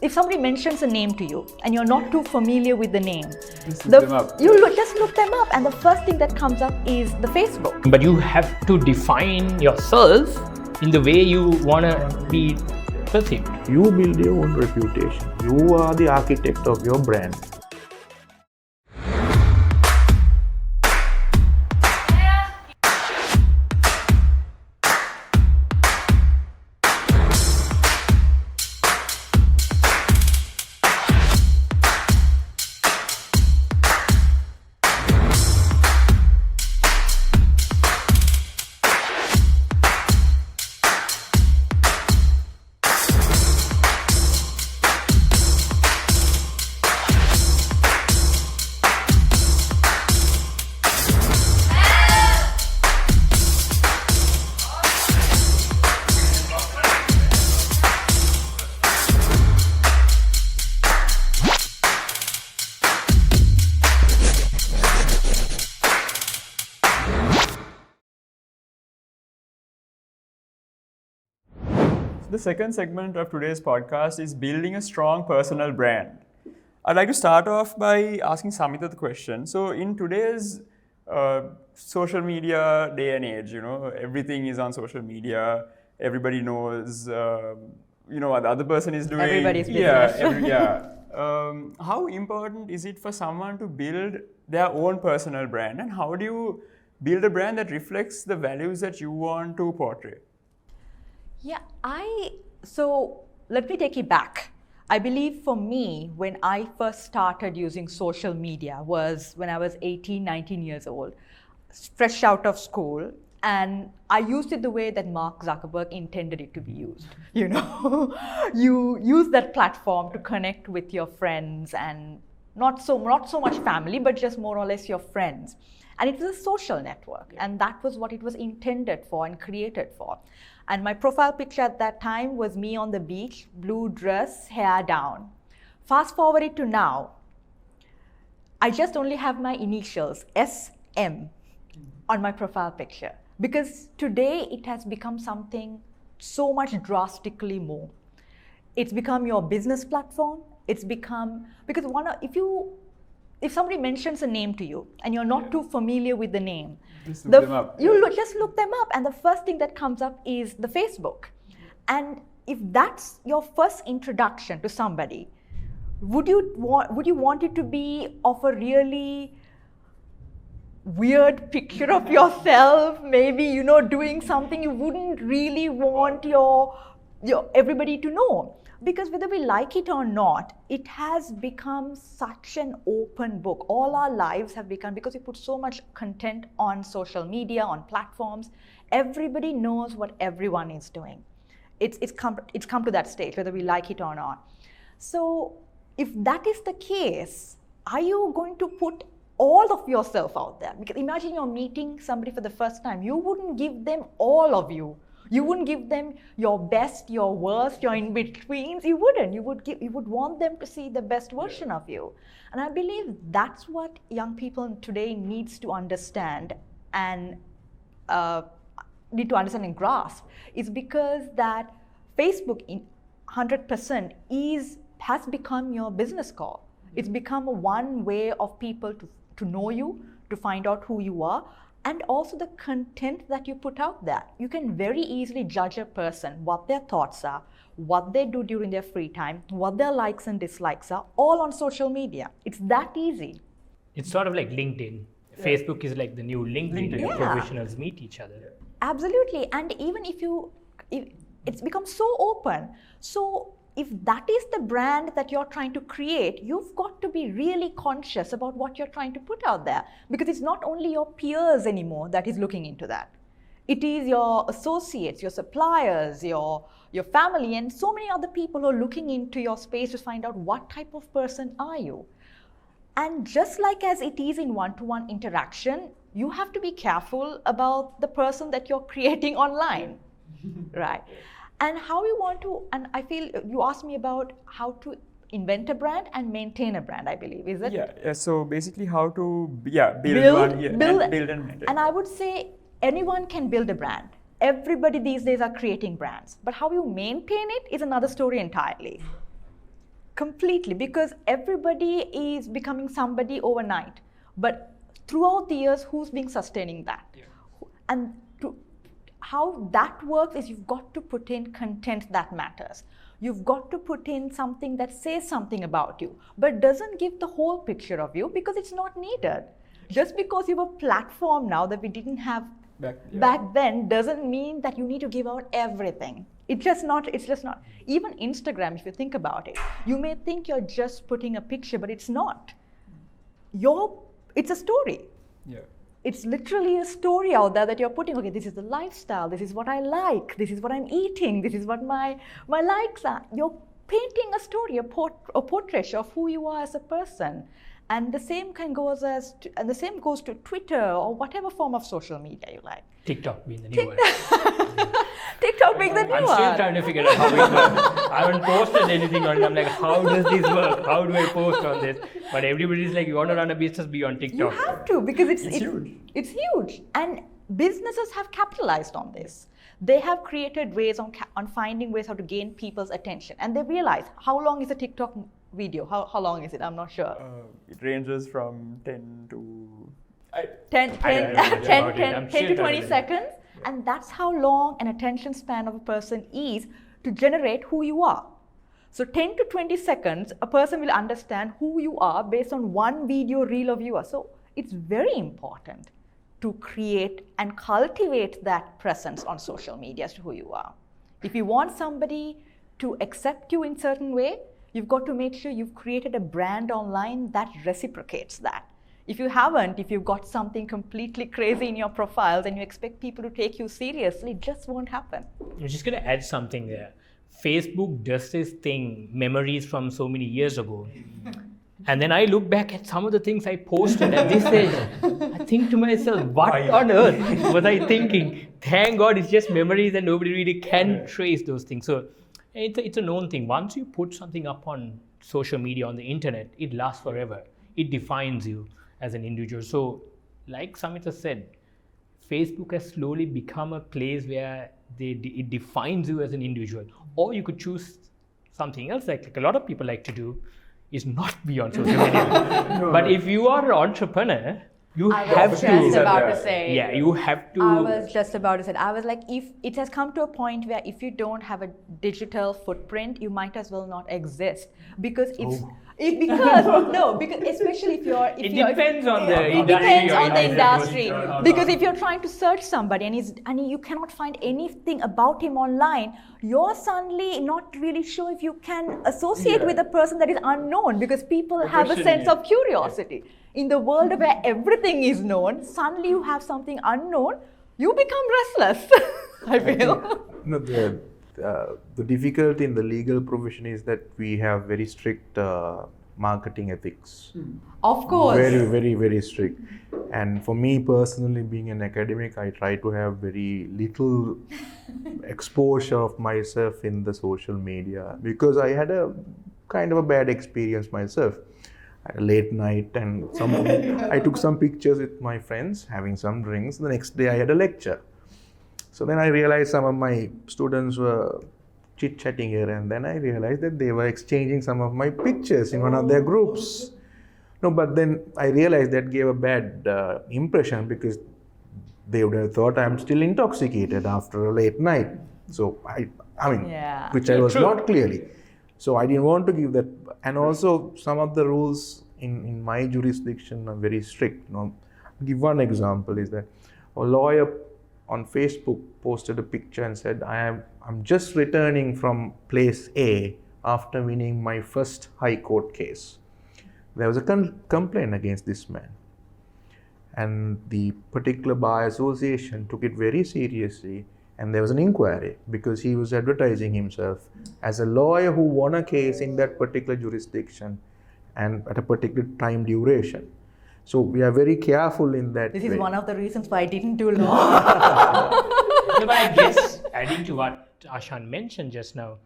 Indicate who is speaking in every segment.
Speaker 1: if somebody mentions a name to you and you're not too familiar with the name,
Speaker 2: just look them up.
Speaker 1: Just look them up, and the first thing that comes up is the Facebook.
Speaker 3: But you have to define yourself in the way you want to be perceived.
Speaker 4: You build your own reputation. You are the architect of your brand.
Speaker 2: The second segment of today's podcast is building a strong personal brand. I'd like to start off by asking Samita the question. So in today's social media day and age, everything is on social media. Everybody knows, what the other person is doing.
Speaker 1: Everybody's business.
Speaker 2: How important is it for someone to build their own personal brand? And how do you build a brand that reflects the values that you want to portray?
Speaker 1: Yeah, so let me take it back. I believe for me, when I first started using social media was when I was 18, 19 years old, fresh out of school. And I used it the way that Mark Zuckerberg intended it to be used. You use that platform to connect with your friends and not so much family, but just more or less your friends. And it was a social network, and that was what it was intended for and created for. And my profile picture at that time was me on the beach, blue dress, hair down. Fast forward it to now, I just only have my initials, SM, on my profile picture. Because today it has become something so much drastically more. It's become your business platform. It's become, because if somebody mentions a name to you and you're not too familiar with the name,
Speaker 2: just look them up.
Speaker 1: Just look them up, and the first thing that comes up is the Facebook. And if that's your first introduction to somebody, would you want it to be of a really weird picture of yourself, maybe doing something you wouldn't really want your everybody to know? Because whether we like it or not, it has become such an open book. All our lives have become, because we put so much content on social media, on platforms, everybody knows what everyone is doing. It's come to that stage, whether we like it or not. So if that is the case, are you going to put all of yourself out there? Because imagine you're meeting somebody for the first time. You wouldn't give them all of you. You wouldn't give them your best, your worst, your in-betweens. You wouldn't. You would want them to see the best version of you. And I believe that's what young people today needs to understand and grasp. Is because that Facebook in 100% has become your business call. It's become one way of people to know you, to find out who you are, and also the content that you put out there. You can very easily judge a person, what their thoughts are, what they do during their free time, what their likes and dislikes are, all on social media. It's that easy.
Speaker 3: It's sort of like LinkedIn. Yeah. Facebook is like the new LinkedIn. Yeah. Professionals meet each other.
Speaker 1: Absolutely. And even if it's become so open. So if that is the brand that you're trying to create, you've got to be really conscious about what you're trying to put out there, because it's not only your peers anymore that is looking into that. It is your associates, your suppliers, your family, and so many other people who are looking into your space to find out what type of person are you. And just like as it is in one-to-one interaction, you have to be careful about the person that you're creating online, right? And how you want to, and I feel you asked me about how to invent a brand and maintain a brand, I believe, is it?
Speaker 2: Yeah. So basically how to build and maintain.
Speaker 1: And I would say anyone can build a brand. Everybody these days are creating brands. But how you maintain it is another story entirely. Completely, because everybody is becoming somebody overnight. But throughout the years, who's been sustaining that?
Speaker 3: Yeah.
Speaker 1: And how that works is you've got to put in content that matters. You've got to put in something that says something about you, but doesn't give the whole picture of you because it's not needed. Just because you have a platform now that we didn't have back then doesn't mean that you need to give out everything. It's just not. Even Instagram, if you think about it, you may think you're just putting a picture, but it's not. It's a story.
Speaker 2: Yeah.
Speaker 1: It's literally a story out there that you're putting, okay, this is the lifestyle, this is what I like, this is what I'm eating, this is what my likes are. You're painting a story, a portrait of who you are as a person. And the same goes to Twitter or whatever form of social media you like.
Speaker 3: TikTok being the new one.
Speaker 1: TikTok being the new one.
Speaker 3: I'm still trying to figure out how it works. I haven't posted anything on it. I'm like, how does this work? How do I post on this? But everybody's like, you want to run a business, be on TikTok.
Speaker 1: You have to, because it's
Speaker 2: huge.
Speaker 1: It's huge. And businesses have capitalized on this. They have created ways on finding ways how to gain people's attention. And they realize, how long is a TikTok video? How long is it? I'm not sure.
Speaker 2: It ranges from 10 to
Speaker 1: 10 to 20
Speaker 2: Yeah.
Speaker 1: seconds. And that's how long an attention span of a person is to generate who you are. So 10 to 20 seconds, a person will understand who you are based on one video reel of you. So it's very important to create and cultivate that presence on social media as to who you are. If you want somebody to accept you in a certain way, you've got to make sure you've created a brand online that reciprocates that. If you haven't, if you've got something completely crazy in your profiles and you expect people to take you seriously, it just won't happen.
Speaker 3: I'm just going to add something there. Facebook does this thing, memories from so many years ago. And then I look back at some of the things I posted at this age. I think to myself, what on earth was I thinking? Thank God it's just memories and nobody really can trace those things. So it's a known thing. Once you put something up on social media, on the internet, it lasts forever. It defines you as an individual. So like Samita said, Facebook has slowly become a place where it defines you as an individual. Or you could choose something else, like a lot of people like to do, is not be on social media. But if you are an entrepreneur, you have to.
Speaker 1: I was just about to say.
Speaker 3: Yeah, you have to.
Speaker 1: I was just about to say. I was like, if it has come to a point where if you don't have a digital footprint, you might as well not exist, because because especially if you're.
Speaker 3: It depends on the
Speaker 1: It
Speaker 3: industry.
Speaker 1: depends on the
Speaker 3: or
Speaker 1: industry, because if you're trying to search somebody and you cannot find anything about him online, you're suddenly not really sure if you can associate with a person that is unknown, because people have a sense of curiosity. In the world where everything is known, suddenly you have something unknown, you become restless. I feel.
Speaker 4: No, the difficulty in the legal profession is that we have very strict marketing ethics.
Speaker 1: Of course.
Speaker 4: Very, very, very strict. And for me personally, being an academic, I try to have very little exposure of myself in the social media, because I had a kind of a bad experience myself. At a late night, and I took some pictures with my friends having some drinks. The next day I had a lecture. So then I realized some of my students were chit-chatting here, and then I realized that they were exchanging some of my pictures in one of their groups. No, but then I realized that gave a bad impression, because they would have thought I'm still intoxicated after a late night. So which I was not clearly. So I didn't want to give that. And also some of the rules in my jurisdiction are very strict. I'll give one example is that a lawyer on Facebook posted a picture and said, I'm just returning from place A after winning my first high court case. There was a complaint against this man. And the particular bar association took it very seriously, and there was an inquiry, because he was advertising himself as a lawyer who won a case in that particular jurisdiction and at a particular time duration. So we are very careful in that.
Speaker 1: This is one of the reasons why I didn't do law.
Speaker 3: But I guess, adding to what Ashan mentioned just now,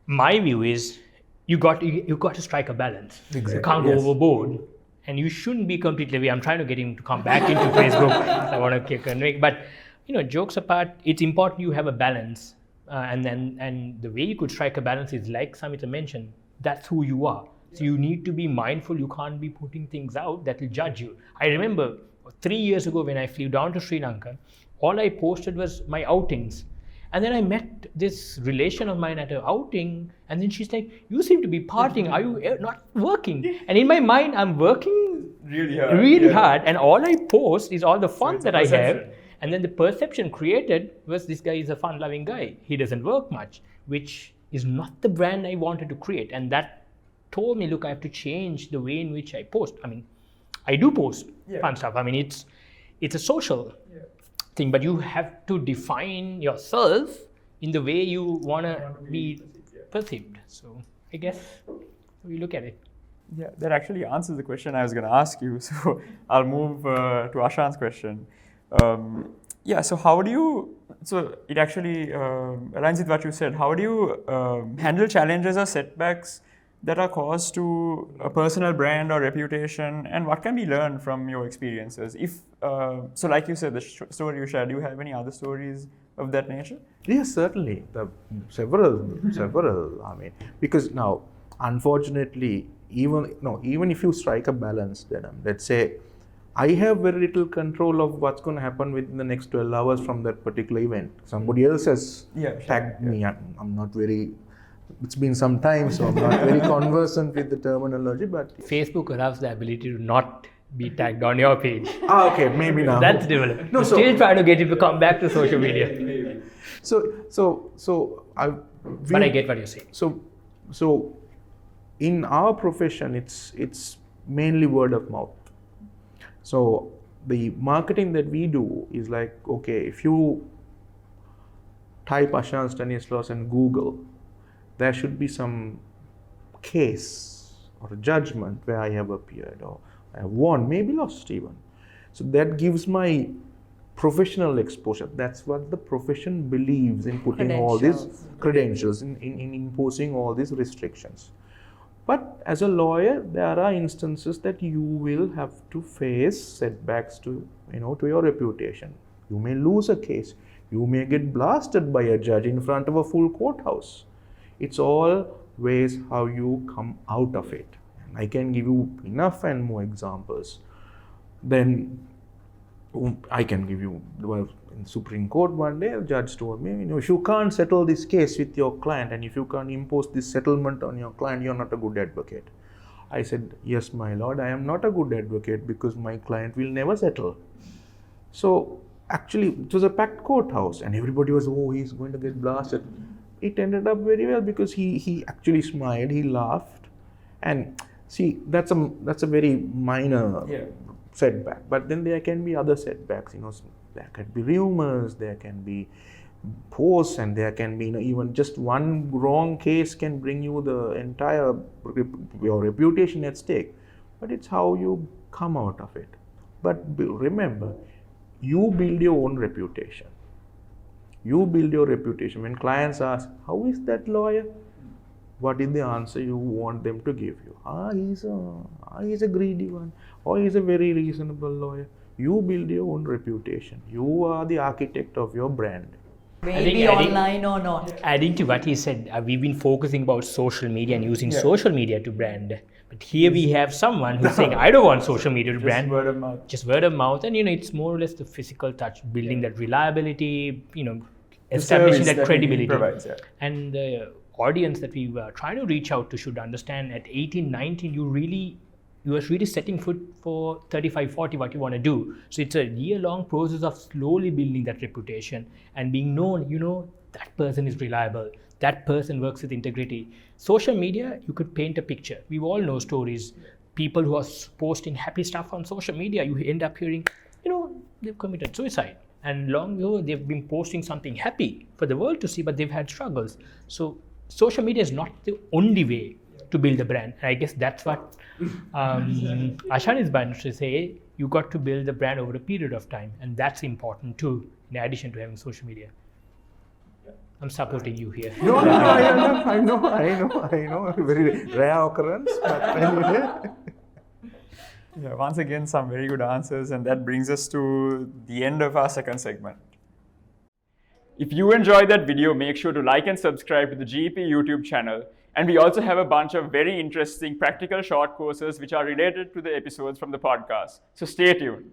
Speaker 3: my view is you got to strike a balance.
Speaker 4: Exactly.
Speaker 3: You can't go overboard, and you shouldn't be completely away. I'm trying to get him to come back into Facebook. I want to kick and make, but jokes apart, it's important you have a balance, and the way you could strike a balance is, like Samita mentioned, that's who you are. So you need to be mindful. You can't be putting things out that will judge you. I remember 3 years ago when I flew down to Sri Lanka, all I posted was my outings. And then I met this relation of mine at an outing, and then she's like, "You seem to be partying. Are you not working?" And in my mind, I'm working really hard, and all I post is all the fun that I have. And then the perception created was, this guy is a fun-loving guy. He doesn't work much, which is not the brand I wanted to create. And that told me, look, I have to change the way in which I post. I mean, I do post fun stuff. I mean, it's a social thing, but you have to define yourself in the way you want to be perceived. So I guess we look at it.
Speaker 2: Yeah, that actually answers the question I was going to ask you. So I'll move to Ashan's question. So how do you, so it actually aligns with what you said. How do you handle challenges or setbacks that are caused to a personal brand or reputation, and what can be learned from your experiences? If so, like you said, the story you shared, do you have any other stories of that nature?
Speaker 4: Yes, certainly. Several. I mean, because now, unfortunately, even if you strike a balance, then let's say I have very little control of what's going to happen within the next 12 hours from that particular event. Somebody else has tagged me. I'm not very. It's been some time, so I'm not very conversant with the terminology. But
Speaker 3: Facebook allows the ability to not be tagged on your page.
Speaker 4: Okay, maybe now.
Speaker 3: That's developed. No, still trying to get you to come back to social media. But I get what you're saying.
Speaker 4: So in our profession, it's mainly word of mouth. So the marketing that we do is like, okay, if you type Ashan Stanislas in Google, there should be some case or a judgment where I have appeared or I have won, maybe lost even. So that gives my professional exposure. That's what the profession believes in putting all these credentials, in imposing all these restrictions. But as a lawyer, there are instances that you will have to face setbacks to your reputation. You may lose a case. You may get blasted by a judge in front of a full courthouse. It's all ways how you come out of it. And I can give you enough and more examples. Then I can give you, in Supreme Court one day, a judge told me, if you can't settle this case with your client and if you can't impose this settlement on your client, you're not a good advocate. I said, yes, my lord, I am not a good advocate because my client will never settle. So actually, it was a packed courthouse and everybody was, he's going to get blasted. It ended up very well because he actually smiled, he laughed. And see, that's a very minor setback. But then there can be other setbacks, there can be rumors, there can be posts, and there can be even just one wrong case can bring you the entire your reputation at stake. But it's how you come out of it. But remember, you build your own reputation. You build your reputation. When clients ask, how is that lawyer? What is the answer you want them to give you? He's a greedy one. Or he's a very reasonable lawyer. You build your own reputation. You are the architect of your brand.
Speaker 1: Maybe online or not.
Speaker 3: Adding to what he said, we've been focusing about social media and using social media to brand. But here we have someone who's saying, I don't want social media to brand.
Speaker 2: Word of mouth.
Speaker 3: Just word of mouth. And it's more or less the physical touch, building that reliability, establishing that credibility.
Speaker 2: Provides,
Speaker 3: And the audience that we were trying to reach out to should understand at 18, 19, you are really setting foot for 35, 40 what you want to do. So it's a year-long process of slowly building that reputation and being known, that person is reliable, that person works with integrity. Social media, you could paint a picture. We all know stories. People who are posting happy stuff on social media, you end up hearing, they've committed suicide. And long ago, they've been posting something happy for the world to see, but they've had struggles. So social media is not the only way to build a brand. And I guess that's what Ashan is trying to say. You got to build a brand over a period of time. And that's important too, in addition to having social media. I'm supporting you here.
Speaker 4: No, I know. Very rare occurrence. But anyway.
Speaker 2: Once again, some very good answers, and that brings us to the end of our second segment. If you enjoyed that video, make sure to like and subscribe to the GEP YouTube channel And we also have a bunch of very interesting practical short courses which are related to the episodes from the podcast. So stay tuned.